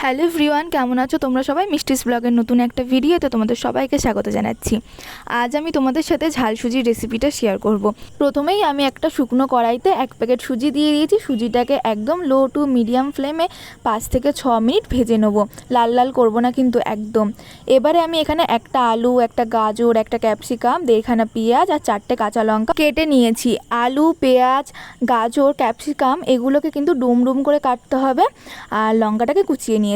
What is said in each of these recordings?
Hello everyone, কেমন আছো তোমরা সবাই? মিষ্টিস ব্লগের নতুন একটা ভিডিওতে তোমাদের সবাইকে স্বাগত জানাচ্ছি। আজ আমি তোমাদের সাথে ঝাল সুজির রেসিপিটা শেয়ার করব। প্রথমেই আমি একটা শুকনো কড়াইতে 1 প্যাকেট সুজি দিয়ে দিয়েছি। সুজিটাকে একদম লো টু মিডিয়াম ফ্লেমে 5 থেকে 6 মিনিট ভেজে নেবো। লাল লাল করবো না কিন্তু একদম। এবারে আমি এখানে একটা আলু, একটা গাজর, একটা ক্যাপসিকাম, 1.5খানা পেঁয়াজ আর 4টে কাঁচা লঙ্কা কেটে নিয়েছি। আলু, পেঁয়াজ, গাজর, ক্যাপসিকাম এগুলোকে কিন্তু ডুম ডুম করে কাটতে হবে আর লঙ্কাটাকে কুচিয়ে নিয়েছি।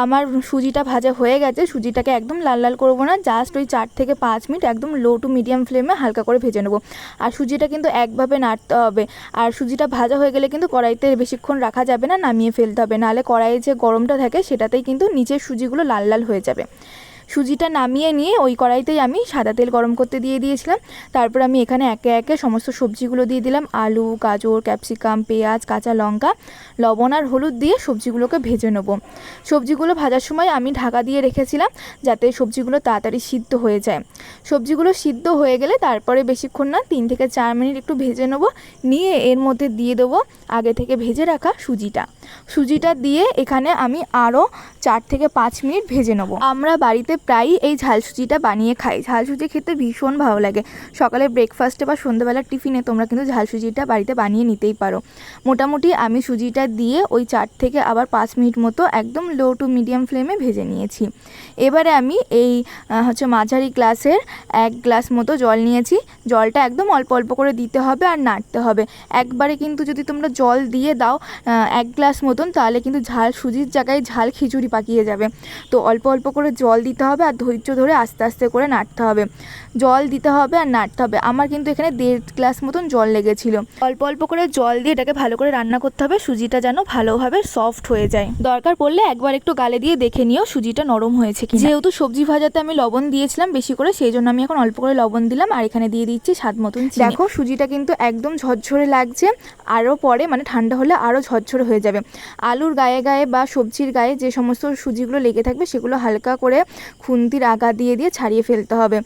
আমার সুজিটা ভাজা হয়ে গেছে। সুজিটাকে একদম লাল লাল করবো না, জাস্ট ওই 4 থেকে 5 মিনিট একদম লো টু মিডিয়াম ফ্লেমে হালকা করে ভেজে নেবো। আর সুজিটা কিন্তু একভাবে নাড়তে হবে। আর সুজিটা ভাজা হয়ে গেলে কিন্তু কড়াইতে বেশিক্ষণ রাখা যাবে না, নামিয়ে ফেলতে হবে, নাহলে কড়াইয়ে যে গরমটা থাকে সেটাতেই কিন্তু নিচের সুজিগুলো লাল লাল হয়ে যাবে। সুজিটা নামিয়ে নিয়ে ওই কড়াইতেই আমি সাদা তেল গরম করতে দিয়ে দিয়েছিলাম। তারপর আমি এখানে একে একে সমস্ত সবজিগুলো দিয়ে দিলাম। আলু, গাজর, ক্যাপসিকাম, পেঁয়াজ, কাঁচা লঙ্কা, লবণ আর হলুদ দিয়ে সবজিগুলোকে ভেজে নেব। সবজিগুলো ভাজার সময় আমি ঢাকা দিয়ে রেখেছিলাম যাতে সবজিগুলো তাড়াতাড়ি সিদ্ধ হয়ে যায়। সবজিগুলো সিদ্ধ হয়ে গেলে তারপরে বেশিক্ষণ না, 3 থেকে 4 মিনিট একটু ভেজে নেব। নিয়ে এর মধ্যে দিয়ে দেবো আগে থেকে ভেজে রাখা সুজিটা দিয়ে এখানে আমি আরও 4 থেকে 5 মিনিট ভেজে নেব। আমরা বাড়িতে প্রায়ই এই ঝাল সুজিটা বানিয়ে খাই। ঝাল সুজি খেতে ভীষণ ভালো লাগে। সকালে ব্রেকফাস্টে বা সন্ধ্যাবেলার টিফিনে তোমরা কিন্তু ঝাল সুজিটা বাড়িতে বানিয়ে নিতেই পারো। মোটামুটি আমি সুজিটা দিয়ে ওই 4 থেকে আবার 5 মিনিট মতো একদম লো টু মিডিয়াম ফ্লেমে ভেজে নিয়েছি। এবারে আমি এই মাঝারি গ্লাসের 1 গ্লাস মতো জল নিয়েছি। জলটা একদম অল্প অল্প করে দিতে হবে আর নাড়তে হবে। একবারে কিন্তু যদি তোমরা জল দিয়ে দাও 1 গ্লাস মতন, তাহলে কিন্তু ঝাল সুজির জায়গায় ঝাল খিচুড়ি পাকিয়ে যাবে। তো অল্প অল্প করে জল দিতে হবে আর ধৈর্য ধরে আস্তে আস্তে করে নাড়তে হবে। জল দিতে হবে আর নাড়তে হবে। আমার কিন্তু এখানে 1.5 গ্লাস মতন জল লেগেছিল। অল্প অল্প করে জল দিয়ে এটাকে ভালো করে রান্না করতে হবে, সুজিটা যেন ভালোভাবে সফট হয়ে যায়। দরকার পড়লে একবার একটু গালে দিয়ে দেখে নিও সুজিটা নরম হয়েছে কি। যেহেতু সবজি ভাজাতে আমি লবণ দিয়েছিলাম বেশি করে, সেই জন্য আমি এখন অল্প করে লবণ দিলাম আর এখানে দিয়ে দিচ্ছি স্বাদ মতন চিনি। দেখো সুজিটা কিন্তু একদম ঝরঝরে লাগছে। আরও পরে ঠান্ডা হলে আরও ঝরঝরে হয়ে যাবে। আলুর গায়ে গায়ে বা সবজির গায়ে যে সমস্ত সুজিগুলো লেগে থাকবে সেগুলো হালকা করে খুন্তির আগা দিয়ে দিয়ে ছাড়িয়ে ফেলতে হবে।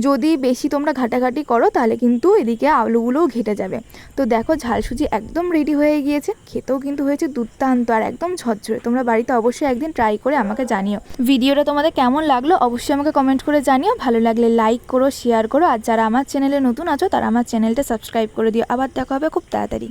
যদি বেশি তোমরা ঘাটাঘাটি করো তাহলে কিন্তু এদিকে আলুগুলোও ঘেটে যাবে। তো দেখো ঝাল সুজি একদম রেডি হয়ে গিয়েছে। খেতেও কিন্তু হয়েছে দুর্দান্ত আর একদম ঝরঝরে। তোমরা বাড়িতে অবশ্যই একদিন ট্রাই করে আমাকে জানিও। ভিডিওটা তোমাদের কেমন লাগলো অবশ্যই আমাকে কমেন্ট করে জানিও। ভালো লাগলে লাইক করো, শেয়ার করো। আর যারা আমার চ্যানেলে নতুন আছো তারা আমার চ্যানেলটা সাবস্ক্রাইব করে দিও। আবার দেখা হবে খুব তাড়াতাড়ি।